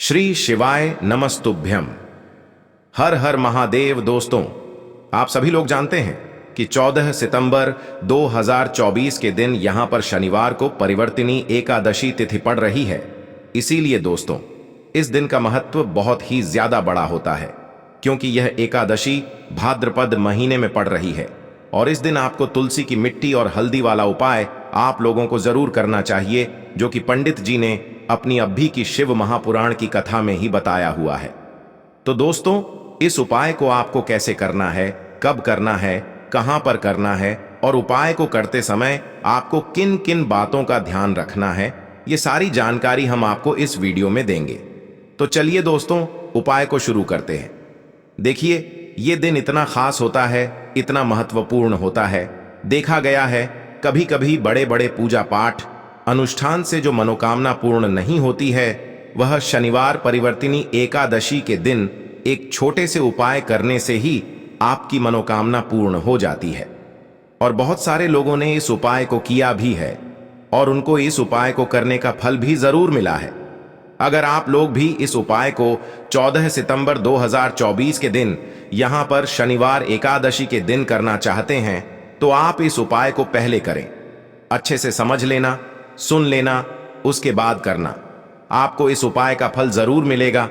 श्री शिवाय नमस्तुभ्यम। हर हर महादेव। दोस्तों, आप सभी लोग जानते हैं कि 14 सितंबर 2024 के दिन यहां पर शनिवार को परिवर्तिनी एकादशी तिथि पड़ रही है। इसीलिए दोस्तों, इस दिन का महत्व बहुत ही ज्यादा बड़ा होता है, क्योंकि यह एकादशी भाद्रपद महीने में पड़ रही है। और इस दिन आपको तुलसी की मिट्टी और हल्दी वाला उपाय आप लोगों को जरूर करना चाहिए, जो कि पंडित जी ने अपनी अभी की शिव महापुराण की कथा में ही बताया हुआ है। तो दोस्तों, इस उपाय को आपको कैसे करना है, कब करना है, कहां पर करना है और उपाय को करते समय आपको किन किन बातों का ध्यान रखना है, ये सारी जानकारी हम आपको इस वीडियो में देंगे। तो चलिए दोस्तों, उपाय को शुरू करते हैं। देखिए, ये दिन इतना खास होता है, इतना महत्वपूर्ण होता है। देखा गया है कभी कभी बड़े बड़े पूजा पाठ अनुष्ठान से जो मनोकामना पूर्ण नहीं होती है, वह शनिवार परिवर्तिनी एकादशी के दिन एक छोटे से उपाय करने से ही आपकी मनोकामना पूर्ण हो जाती है। और बहुत सारे लोगों ने इस उपाय को किया भी है और उनको इस उपाय को करने का फल भी जरूर मिला है। अगर आप लोग भी इस उपाय को 14 सितंबर 2024 के दिन यहां पर शनिवार एकादशी के दिन करना चाहते हैं, तो आप इस उपाय को पहले करें, अच्छे से समझ लेना, सुन लेना, उसके बाद करना। आपको इस उपाय का फल जरूर मिलेगा।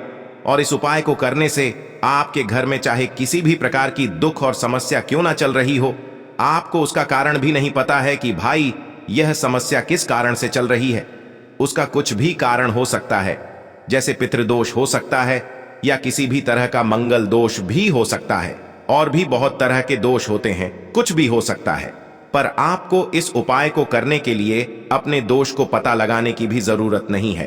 और इस उपाय को करने से आपके घर में चाहे किसी भी प्रकार की दुख और समस्या क्यों ना चल रही हो, आपको उसका कारण भी नहीं पता है कि भाई यह समस्या किस कारण से चल रही है। उसका कुछ भी कारण हो सकता है, जैसे पितृदोष हो सकता है या किसी भी तरह का मंगल दोष भी हो सकता है, और भी बहुत तरह के दोष होते हैं, कुछ भी हो सकता है। पर आपको इस उपाय को करने के लिए अपने दोष को पता लगाने की भी जरूरत नहीं है।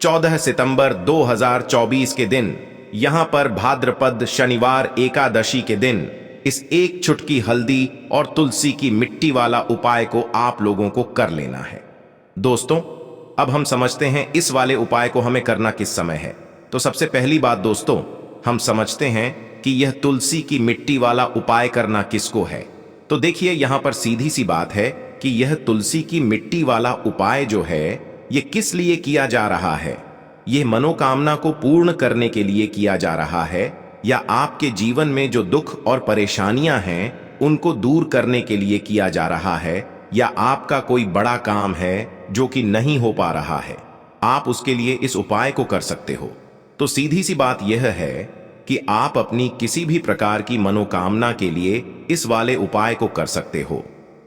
14 सितंबर 2024 के दिन यहां पर भाद्रपद शनिवार एकादशी के दिन इस एक चुटकी हल्दी और तुलसी की मिट्टी वाला उपाय को आप लोगों को कर लेना है। दोस्तों, अब हम समझते हैं इस वाले उपाय को हमें करना किस समय है। तो सबसे पहली बात दोस्तों, हम समझते हैं कि यह तुलसी की मिट्टी वाला उपाय करना किसको है। तो देखिए, यहां पर सीधी सी बात है कि यह तुलसी की मिट्टी वाला उपाय जो है, यह किस लिए किया जा रहा है। यह मनोकामना को पूर्ण करने के लिए किया जा रहा है, या आपके जीवन में जो दुख और परेशानियां हैं उनको दूर करने के लिए किया जा रहा है, या आपका कोई बड़ा काम है जो कि नहीं हो पा रहा है, आप उसके लिए इस उपाय को कर सकते हो। तो सीधी सी बात यह है कि आप अपनी किसी भी प्रकार की मनोकामना के लिए इस वाले उपाय को कर सकते हो।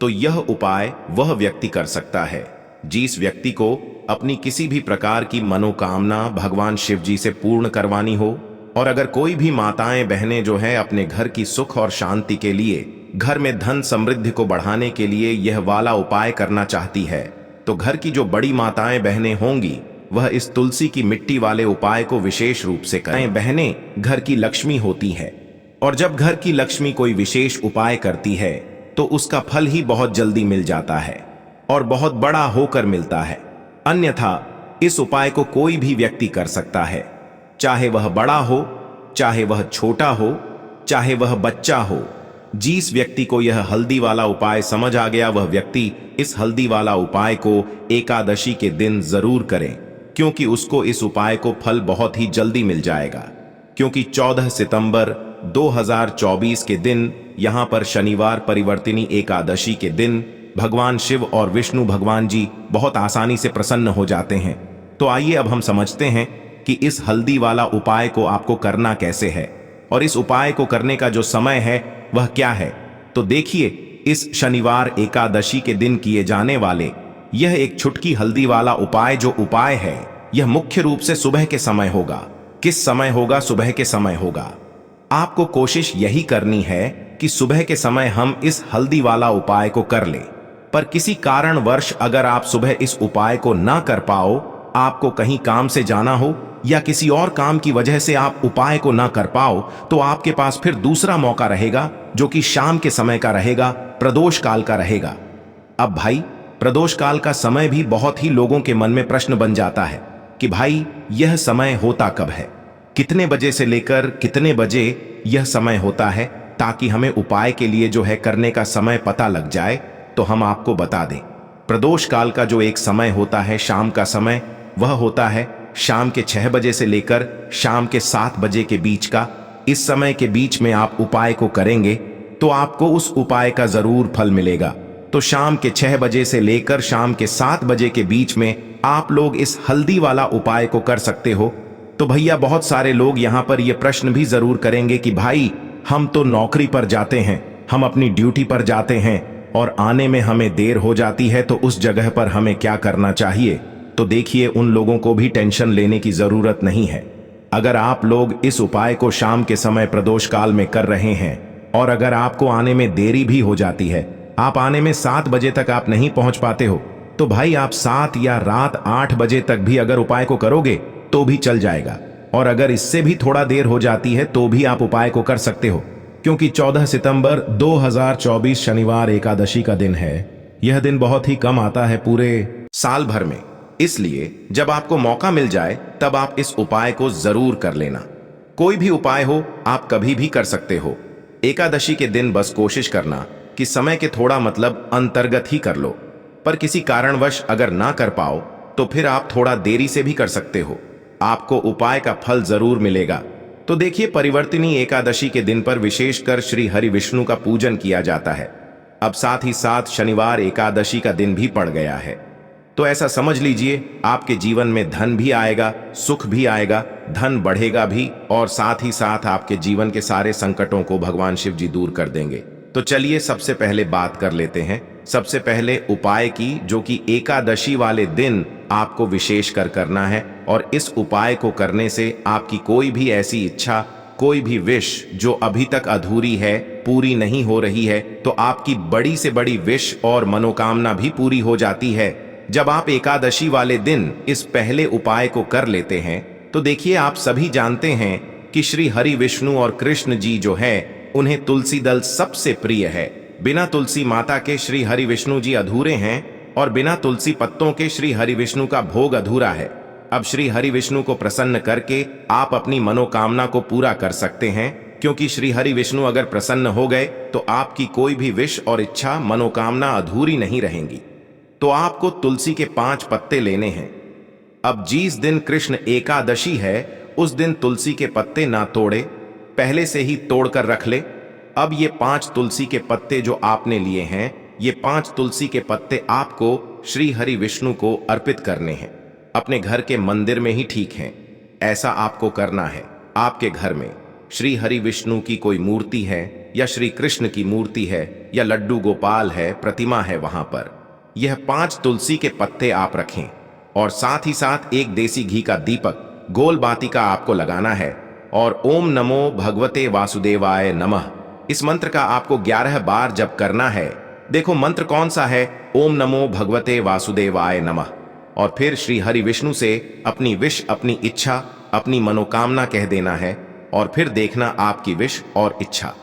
तो यह उपाय वह व्यक्ति कर सकता है जिस व्यक्ति को अपनी किसी भी प्रकार की मनोकामना भगवान शिव जी से पूर्ण करवानी हो। और अगर कोई भी माताएं बहनें जो है अपने घर की सुख और शांति के लिए, घर में धन समृद्धि को बढ़ाने के लिए यह वाला उपाय करना चाहती है, तो घर की जो बड़ी माताएं बहनें होंगी वह इस तुलसी की मिट्टी वाले उपाय को विशेष रूप से करें। बहनें घर की लक्ष्मी होती है, और जब घर की लक्ष्मी कोई विशेष उपाय करती है तो उसका फल ही बहुत जल्दी मिल जाता है और बहुत बड़ा होकर मिलता है। अन्यथा इस उपाय को कोई भी व्यक्ति कर सकता है, चाहे वह बड़ा हो, चाहे वह छोटा हो, चाहे वह बच्चा हो। जिस व्यक्ति को यह हल्दी वाला उपाय समझ आ गया, वह व्यक्ति इस हल्दी वाला उपाय को एकादशी के दिन जरूर करें, क्योंकि उसको इस उपाय को फल बहुत ही जल्दी मिल जाएगा। क्योंकि 14 सितंबर 2024 के दिन यहां पर शनिवार परिवर्तिनी एकादशी के दिन भगवान शिव और विष्णु भगवान जी बहुत आसानी से प्रसन्न हो जाते हैं। तो आइए अब हम समझते हैं कि इस हल्दी वाला उपाय को आपको करना कैसे है, और इस उपाय को करने का जो समय है वह क्या है। तो देखिए, इस शनिवार एकादशी के दिन किए जाने वाले यह एक छुटकी हल्दी वाला उपाय जो उपाय है, यह मुख्य रूप से सुबह के समय होगा। किस समय होगा? सुबह के समय होगा। आपको कोशिश यही करनी है कि सुबह के समय हम इस हल्दी वाला उपाय को कर लें। पर किसी कारणवश अगर आप सुबह इस उपाय को ना कर पाओ, आपको कहीं काम से जाना हो या किसी और काम की वजह से आप उपाय को ना कर पाओ, तो आपके पास फिर दूसरा मौका रहेगा, जो कि शाम के समय का रहेगा, प्रदोष काल का रहेगा। अब भाई, प्रदोष काल का समय भी बहुत ही लोगों के मन में प्रश्न बन जाता है कि भाई यह समय होता कब है, कितने बजे से लेकर कितने बजे यह समय होता है, ताकि हमें उपाय के लिए जो है करने का समय पता लग जाए। तो हम आपको बता दें, प्रदोष काल का जो एक समय होता है, शाम का समय, वह होता है शाम के 6 बजे से लेकर शाम के 7 बजे के बीच का, इस समय के बीच में आप उपाय को करेंगे तो आपको उस उपाय का जरूर फल मिलेगा। तो शाम के 6 बजे से लेकर शाम के 7 बजे के बीच में आप लोग इस हल्दी वाला उपाय को कर सकते हो। तो भैया बहुत सारे लोग यहाँ पर ये प्रश्न भी जरूर करेंगे कि भाई हम तो नौकरी पर जाते हैं, हम अपनी ड्यूटी पर जाते हैं और आने में हमें देर हो जाती है, तो उस जगह पर हमें क्या करना चाहिए। तो देखिए, उन लोगों को भी टेंशन लेने की जरूरत नहीं है। अगर आप लोग इस उपाय को शाम के समय प्रदोष काल में कर रहे हैं और अगर आपको आने में देरी भी हो जाती है, आप आने में 7 बजे तक आप नहीं पहुंच पाते हो, तो भाई आप 7 या रात 8 बजे तक भी अगर उपाय को करोगे तो भी चल जाएगा। और अगर इससे भी थोड़ा देर हो जाती है तो भी आप उपाय को कर सकते हो, क्योंकि 14 सितंबर 2024 शनिवार एकादशी का दिन है। यह दिन बहुत ही कम आता है पूरे साल भर में, इसलिए जब आपको मौका मिल जाए तब आप इस उपाय को जरूर कर लेना। कोई भी उपाय हो आप कभी भी कर सकते हो। एकादशी के दिन बस कोशिश करना कि समय के थोड़ा मतलब अंतर्गत ही कर लो, पर किसी कारणवश अगर ना कर पाओ तो फिर आप थोड़ा देरी से भी कर सकते हो, आपको उपाय का फल जरूर मिलेगा। तो देखिए, परिवर्तिनी एकादशी के दिन पर विशेषकर श्री हरि विष्णु का पूजन किया जाता है। अब साथ ही साथ शनिवार एकादशी का दिन भी पड़ गया है, तो ऐसा समझ लीजिए आपके जीवन में धन भी आएगा, सुख भी आएगा, धन बढ़ेगा भी और साथ ही साथ आपके जीवन के सारे संकटों को भगवान शिव जी दूर कर देंगे। तो चलिए सबसे पहले बात कर लेते हैं सबसे पहले उपाय की, जो कि एकादशी वाले दिन आपको विशेष कर करना है। और इस उपाय को करने से आपकी कोई भी ऐसी इच्छा, कोई भी विश जो अभी तक अधूरी है, पूरी नहीं हो रही है, तो आपकी बड़ी से बड़ी विश और मनोकामना भी पूरी हो जाती है जब आप एकादशी वाले दिन इस पहले उपाय को कर लेते हैं। तो देखिए, आप सभी जानते हैं कि श्री हरि विष्णु और कृष्ण जी जो है, उन्हें तुलसी दल सबसे प्रिय है। बिना तुलसी माता के श्री हरि विष्णु जी अधूरे हैं और बिना तुलसी पत्तों के श्री हरि विष्णु का भोग अधूरा है। अब श्री हरि विष्णु को प्रसन्न करके आप अपनी मनोकामना को पूरा कर सकते हैं, क्योंकि श्री हरि विष्णु अगर प्रसन्न हो गए तो आपकी कोई भी विश और इच्छा, मनोकामना अधूरी नहीं रहेंगी। तो आपको तुलसी के 5 पत्ते लेने हैं। अब जिस दिन कृष्ण एकादशी है उस दिन तुलसी के पत्ते ना तोड़े, पहले से ही तोड़कर रख ले। अब ये 5 तुलसी के पत्ते जो आपने लिए हैं, ये 5 तुलसी के पत्ते आपको श्री हरि विष्णु को अर्पित करने हैं। अपने घर के मंदिर में ही ठीक है, ऐसा आपको करना है। आपके घर में श्री हरि विष्णु की कोई मूर्ति है या श्री कृष्ण की मूर्ति है या लड्डू गोपाल है, प्रतिमा है, वहां पर यह 5 तुलसी के पत्ते आप रखें और साथ ही साथ एक देसी घी का दीपक, गोल बाती का आपको लगाना है और ओम नमो भगवते वासुदेवाय नमः इस मंत्र का आपको 11 बार जप करना है। देखो मंत्र कौन सा है, ओम नमो भगवते वासुदेवाय नमः। और फिर श्री हरि विष्णु से अपनी विश, अपनी इच्छा, अपनी मनोकामना कह देना है और फिर देखना आपकी विश और इच्छा,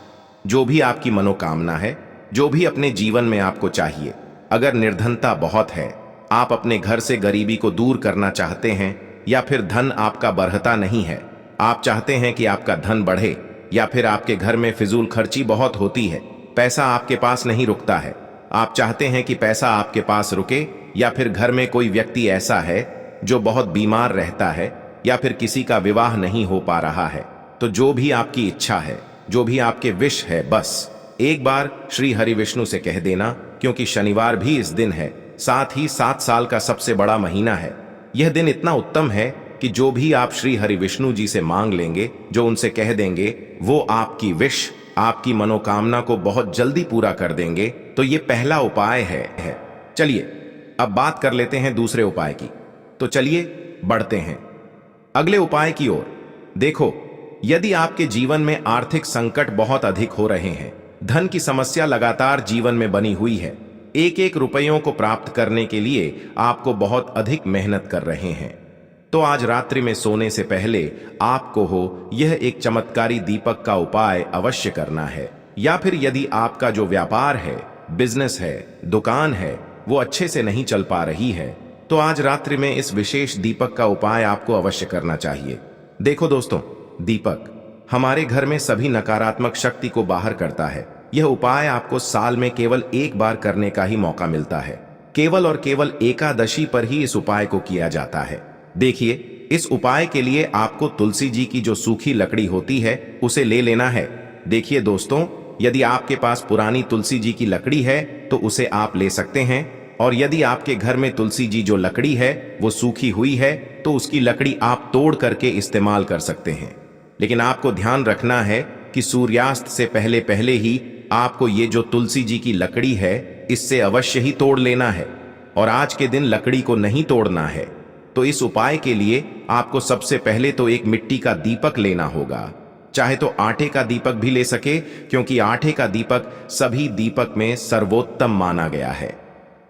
जो भी आपकी मनोकामना है, जो भी अपने जीवन में आपको चाहिए। अगर निर्धनता बहुत है, आप अपने घर से गरीबी को दूर करना चाहते हैं, या फिर धन आपका बढ़ता नहीं है, आप चाहते हैं कि आपका धन बढ़े, या फिर आपके घर में फिजूल खर्ची बहुत होती है, पैसा आपके पास नहीं रुकता है, आप चाहते हैं कि पैसा आपके पास रुके, या फिर घर में कोई व्यक्ति ऐसा है जो बहुत बीमार रहता है, या फिर किसी का विवाह नहीं हो पा रहा है, तो जो भी आपकी इच्छा है, जो भी आपके विश है, बस एक बार श्री हरि विष्णु से कह देना। क्योंकि शनिवार भी इस दिन है, साथ ही 7 साल का सबसे बड़ा महीना है। यह दिन इतना उत्तम है कि जो भी आप श्री हरि विष्णु जी से मांग लेंगे, जो उनसे कह देंगे, वो आपकी विश, आपकी मनोकामना को बहुत जल्दी पूरा कर देंगे। तो ये पहला उपाय है। चलिए अब बात कर लेते हैं दूसरे उपाय की। तो चलिए बढ़ते हैं अगले उपाय की ओर। देखो, यदि आपके जीवन में आर्थिक संकट बहुत अधिक हो रहे हैं, धन की समस्या लगातार जीवन में बनी हुई है, एक एक रुपयों को प्राप्त करने के लिए आपको बहुत अधिक मेहनत कर रहे हैं, तो आज रात्रि में सोने से पहले आपको हो यह एक चमत्कारी दीपक का उपाय अवश्य करना है। या फिर यदि आपका जो व्यापार है, बिजनेस है, दुकान है, वो अच्छे से नहीं चल पा रही है, तो आज रात्रि में इस विशेष दीपक का उपाय आपको अवश्य करना चाहिए। देखो दोस्तों, दीपक हमारे घर में सभी नकारात्मक शक्ति को बाहर करता है। यह उपाय आपको साल में केवल एक बार करने का ही मौका मिलता है। केवल और केवल एकादशी पर ही इस उपाय को किया जाता है। देखिए, इस उपाय के लिए आपको तुलसी जी की जो सूखी लकड़ी होती है उसे ले लेना है। देखिए दोस्तों, यदि आपके पास पुरानी तुलसी जी की लकड़ी है तो उसे आप ले सकते हैं, और यदि आपके घर में तुलसी जी जो लकड़ी है वो सूखी हुई है तो उसकी लकड़ी आप तोड़ करके इस्तेमाल कर सकते हैं। लेकिन आपको ध्यान रखना है कि सूर्यास्त से पहले पहले ही आपको ये जो तुलसी जी की लकड़ी है इससे अवश्य ही तोड़ लेना है, और आज के दिन लकड़ी को नहीं तोड़ना है। तो इस उपाय के लिए आपको सबसे पहले तो एक मिट्टी का दीपक लेना होगा, चाहे तो आटे का दीपक भी ले सके, क्योंकि आटे का दीपक सभी दीपक में सर्वोत्तम माना गया है।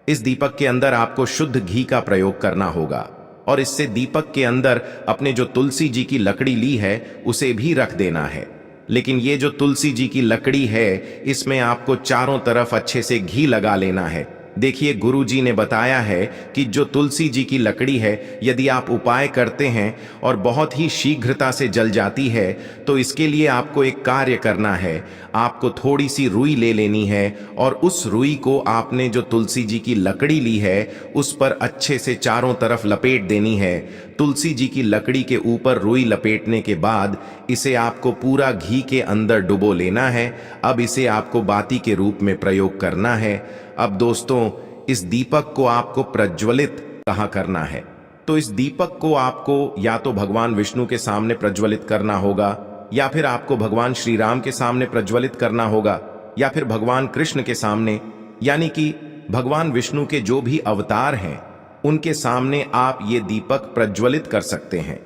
इस दीपक के अंदर आपको शुद्ध घी का प्रयोग करना होगा, और इससे दीपक के अंदर अपने जो तुलसी जी की लकड़ी ली है उसे भी रख देना है। लेकिन ये जो तुलसी जी की लकड़ी है इसमें आपको चारों तरफ अच्छे से घी लगा लेना है। देखिए, गुरु जी ने बताया है कि जो तुलसी जी की लकड़ी है यदि आप उपाय करते हैं और बहुत ही शीघ्रता से जल जाती है तो इसके लिए आपको एक कार्य करना है। आपको थोड़ी सी रुई ले लेनी है और उस रुई को आपने जो तुलसी जी की लकड़ी ली है उस पर अच्छे से चारों तरफ लपेट देनी है। तुलसी जी की लकड़ी के ऊपर रुई लपेटने के बाद इसे आपको पूरा घी के अंदर डुबो लेना है। अब इसे आपको बाती के रूप में प्रयोग करना है। अब दोस्तों, इस दीपक को आपको प्रज्वलित कहाँ करना है, तो इस दीपक को आपको या तो भगवान विष्णु के सामने प्रज्वलित करना होगा, या फिर आपको भगवान श्री राम के सामने प्रज्वलित करना होगा, या फिर भगवान कृष्ण के सामने, यानी कि भगवान विष्णु के जो भी अवतार हैं उनके सामने आप ये दीपक प्रज्वलित कर सकते हैं।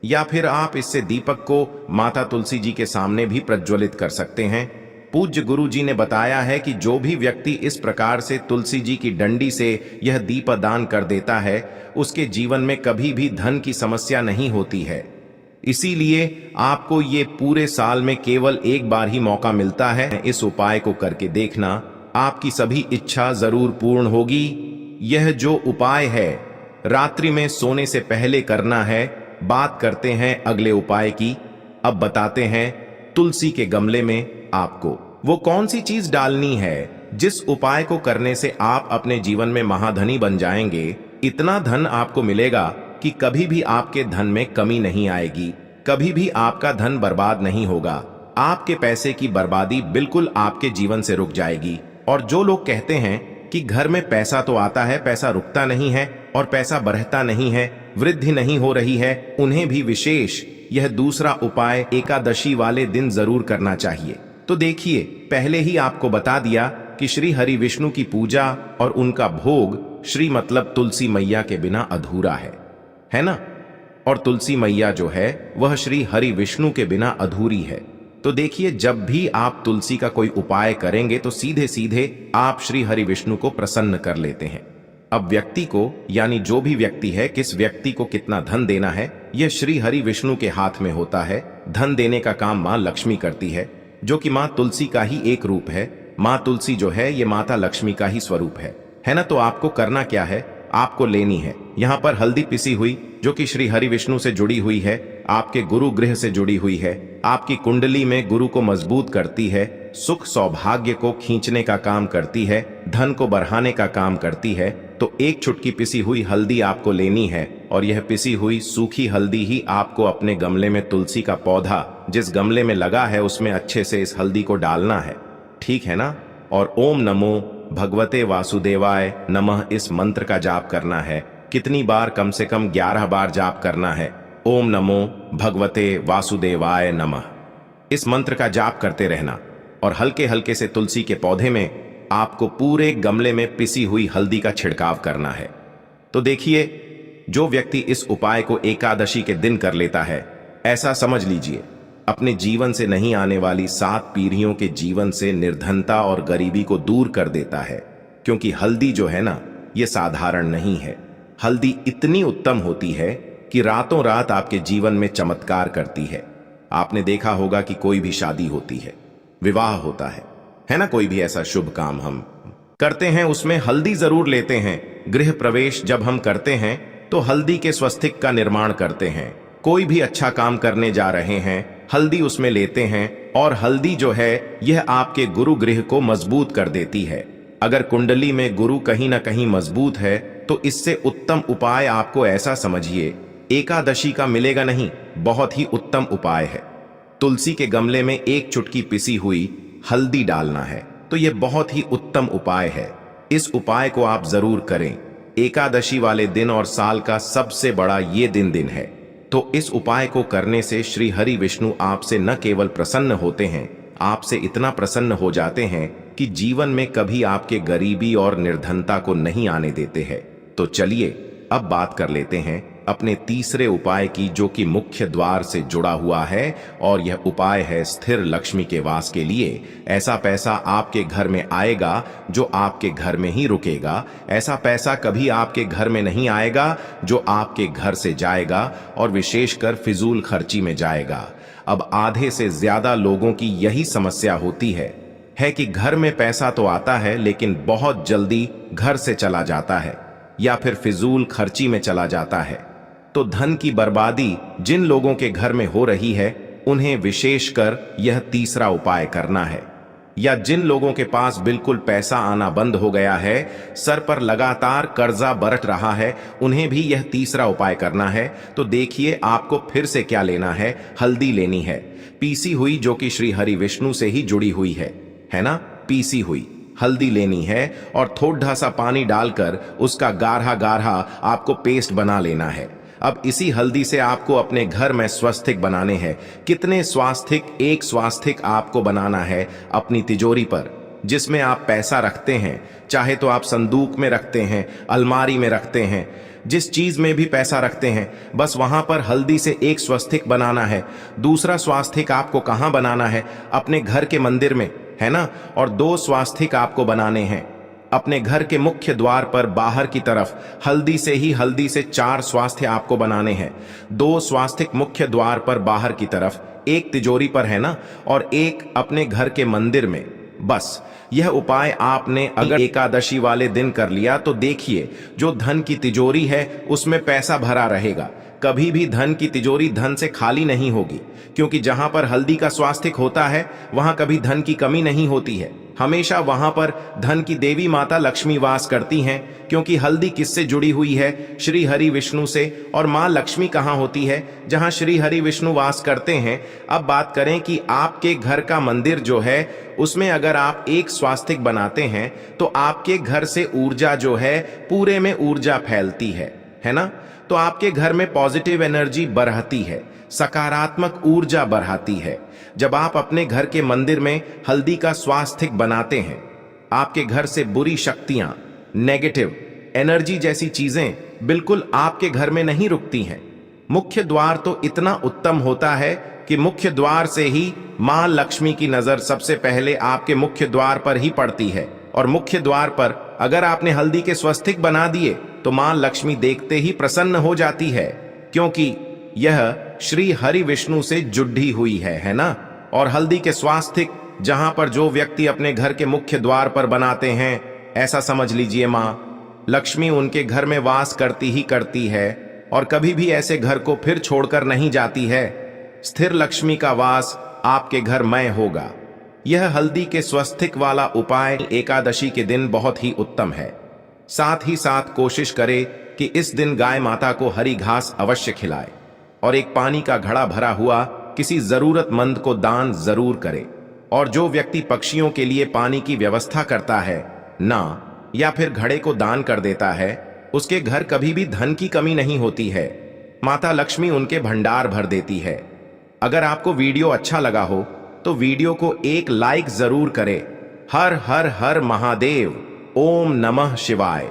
या फिर आप इससे दीपक को माता तुलसी जी के सामने भी प्रज्वलित कर सकते हैं। पूज्य गुरु जी ने बताया है कि जो भी व्यक्ति इस प्रकार से तुलसी जी की डंडी से यह दीपदान कर देता है उसके जीवन में कभी भी धन की समस्या नहीं होती है। इसीलिए आपको ये पूरे साल में केवल एक बार ही मौका मिलता है। इस उपाय को करके देखना, आपकी सभी इच्छा जरूर पूर्ण होगी। यह जो उपाय है रात्रि में सोने से पहले करना है। बात करते हैं अगले उपाय की। अब बताते हैं तुलसी के गमले में आपको वो कौन सी चीज डालनी है जिस उपाय को करने से आप अपने जीवन में महाधनी बन जाएंगे। इतना धन आपको मिलेगा कि कभी भी आपके धन में कमी नहीं आएगी, कभी भी आपका धन बर्बाद नहीं होगा। आपके पैसे की बर्बादी बिल्कुल आपके जीवन से रुक जाएगी। और जो लोग कहते हैं कि घर में पैसा तो आता है, पैसा रुकता नहीं है और पैसा बढ़ता नहीं है, वृद्धि नहीं हो रही है, उन्हें भी विशेष यह दूसरा उपाय एकादशी वाले दिन जरूर करना चाहिए। तो देखिए, पहले ही आपको बता दिया कि श्री हरि विष्णु की पूजा और उनका भोग श्री मतलब तुलसी मैया के बिना अधूरा है ना। और तुलसी मैया जो है वह श्री हरि विष्णु के बिना अधूरी है। तो देखिए, जब भी आप तुलसी का कोई उपाय करेंगे तो सीधे सीधे आप श्री हरि विष्णु को प्रसन्न कर लेते हैं। अब व्यक्ति को, यानी जो भी व्यक्ति है, किस व्यक्ति को कितना धन देना है यह श्री हरि विष्णु के हाथ में होता है। धन देने का काम मां लक्ष्मी करती है, जो कि मां तुलसी का ही एक रूप है। मां तुलसी जो है ये माता लक्ष्मी का ही स्वरूप है ना। तो आपको करना क्या है, आपको लेनी है यहाँ पर हल्दी पिसी हुई, जो कि श्री हरि विष्णु से जुड़ी हुई है, आपके गुरु गृह से जुड़ी हुई है, आपकी कुंडली में गुरु को मजबूत करती है, सुख सौभाग्य को खींचने का काम करती है, धन को बढ़ाने का काम करती है। तो एक चुटकी पिसी हुई हल्दी आपको लेनी है, और यह पिसी हुई सूखी हल्दी ही आपको अपने गमले में तुलसी का पौधा जिस गमले में लगा है उसमें अच्छे से इस हल्दी को डालना है, ठीक है ना। और ओम नमो भगवते वासुदेवाय नमः इस मंत्र का जाप करना है। कितनी बार, कम से कम 11 बार जाप करना है। ओम नमो भगवते वासुदेवाय नमः इस मंत्र का जाप करते रहना, और हल्के हल्के से तुलसी के पौधे में आपको पूरे गमले में पिसी हुई हल्दी का छिड़काव करना है। तो देखिए, जो व्यक्ति इस उपाय को एकादशी के दिन कर लेता है, ऐसा समझ लीजिए अपने जीवन से नहीं आने वाली 7 पीढ़ियों के जीवन से निर्धनता और गरीबी को दूर कर देता है। क्योंकि हल्दी जो है ना, ये साधारण नहीं है। हल्दी इतनी उत्तम होती है कि रातों रात आपके जीवन में चमत्कार करती है। आपने देखा होगा कि कोई भी शादी होती है, विवाह होता है ना, कोई भी ऐसा शुभ काम हम करते हैं उसमें हल्दी जरूर लेते हैं। गृह प्रवेश जब हम करते हैं तो हल्दी के स्वस्तिक का निर्माण करते हैं। कोई भी अच्छा काम करने जा रहे हैं, हल्दी उसमें लेते हैं, और हल्दी जो है यह आपके गुरु गृह को मजबूत कर देती है। अगर कुंडली में गुरु कहीं ना कहीं मजबूत है तो इससे उत्तम उपाय आपको ऐसा समझिए एकादशी का मिलेगा नहीं, बहुत ही उत्तम उपाय है। तुलसी के गमले में एक चुटकी पिसी हुई हल्दी डालना है, तो यह बहुत ही उत्तम उपाय है। इस उपाय को आप जरूर करें। एकादशी वाले दिन और साल का सबसे बड़ा ये दिन है, तो इस उपाय को करने से श्री हरि विष्णु आपसे न केवल प्रसन्न होते हैं, आपसे इतना प्रसन्न हो जाते हैं कि जीवन में कभी आपके गरीबी और निर्धनता को नहीं आने देते हैं। तो चलिए अब बात कर लेते हैं अपने तीसरे उपाय की, जो कि मुख्य द्वार से जुड़ा हुआ है, और यह उपाय है स्थिर लक्ष्मी के वास के लिए। ऐसा पैसा आपके घर में आएगा जो आपके घर में ही रुकेगा। ऐसा पैसा कभी आपके घर में नहीं आएगा जो आपके घर से जाएगा और विशेषकर फिजूल खर्ची में जाएगा। अब आधे से ज्यादा लोगों की यही समस्या होती है कि घर में पैसा तो आता है लेकिन बहुत जल्दी घर से चला जाता है या फिर फिजूल खर्ची में चला जाता है। तो धन की बर्बादी जिन लोगों के घर में हो रही है, उन्हें विशेषकर यह तीसरा उपाय करना है। या जिन लोगों के पास बिल्कुल पैसा आना बंद हो गया है, सर पर लगातार कर्जा बरत रहा है, उन्हें भी यह तीसरा उपाय करना है। तो देखिए आपको फिर से क्या लेना है, हल्दी लेनी है पीसी हुई, जो कि श्री हरि विष्णु से ही जुड़ी हुई है ना। पीसी हुई हल्दी लेनी है और थोड़ा सा पानी डालकर उसका गाढ़ा गाढ़ा आपको पेस्ट बना लेना है। अब इसी हल्दी से आपको अपने घर में स्वास्तिक बनाने हैं। कितने स्वास्तिक? एक स्वास्तिक आपको बनाना है अपनी तिजोरी पर, जिसमें आप पैसा रखते हैं। चाहे तो आप संदूक में रखते हैं, अलमारी में रखते हैं, जिस चीज में भी पैसा रखते हैं, बस वहां पर हल्दी से एक स्वास्तिक बनाना है। दूसरा स्वास्तिक आपको कहां बनाना है? अपने घर के मंदिर में, है ना। और 2 स्वास्तिक आपको बनाने हैं अपने घर के मुख्य द्वार पर बाहर की तरफ। हल्दी से 4 स्वास्तिक आपको बनाने हैं। 2 स्वास्तिक मुख्य द्वार पर बाहर की तरफ, एक तिजोरी पर, है ना, और एक अपने घर के मंदिर में। बस यह उपाय आपने अगर एकादशी वाले दिन कर लिया तो देखिए जो धन की तिजोरी है उसमें पैसा भरा रहेगा। कभी भी धन की तिजोरी धन से खाली नहीं होगी, क्योंकि जहां पर हल्दी का स्वास्तिक होता है वहां कभी धन की कमी नहीं होती है। हमेशा वहां पर धन की देवी माता लक्ष्मी वास करती हैं, क्योंकि हल्दी किससे जुड़ी हुई है? श्री हरि विष्णु से। और मां लक्ष्मी कहां होती है? जहां श्री हरि विष्णु वास करते हैं। अब बात करें कि आपके घर का मंदिर जो है उसमें अगर आप एक स्वास्तिक बनाते हैं तो आपके घर से ऊर्जा जो है पूरे में ऊर्जा फैलती है ना। तो आपके घर में पॉजिटिव एनर्जी बढ़ती है, सकारात्मक ऊर्जा बढ़ाती है। जब आप अपने घर के मंदिर में हल्दी का स्वास्तिक बनाते हैं, आपके घर से बुरी शक्तियां, नेगेटिव एनर्जी जैसी चीजें बिल्कुल आपके घर में नहीं रुकती हैं। मुख्य द्वार तो इतना उत्तम होता है कि मुख्य द्वार से ही मां लक्ष्मी की नजर सबसे पहले आपके मुख्य द्वार पर ही पड़ती है। और मुख्य द्वार पर अगर आपने हल्दी के स्वास्तिक बना दिए तो मां लक्ष्मी देखते ही प्रसन्न हो जाती है, क्योंकि यह श्री हरि विष्णु से जुड़ी हुई है ना। और हल्दी के स्वास्तिक जहां पर जो व्यक्ति अपने घर के मुख्य द्वार पर बनाते हैं, ऐसा समझ लीजिए मां लक्ष्मी उनके घर में वास करती ही करती है और कभी भी ऐसे घर को फिर छोड़कर नहीं जाती है। स्थिर लक्ष्मी का वास आपके घर में होगा। यह हल्दी के स्वास्तिक वाला उपाय एकादशी के दिन बहुत ही उत्तम है। साथ ही साथ कोशिश करे कि इस दिन गाय माता को हरी घास अवश्य खिलाए और एक पानी का घड़ा भरा हुआ किसी जरूरतमंद को दान जरूर करे। और जो व्यक्ति पक्षियों के लिए पानी की व्यवस्था करता है ना, या फिर घड़े को दान कर देता है, उसके घर कभी भी धन की कमी नहीं होती है। माता लक्ष्मी उनके भंडार भर देती है। अगर आपको वीडियो अच्छा लगा हो तो वीडियो को एक लाइक जरूर करें। हर हर हर महादेव। ओम नमः शिवाय।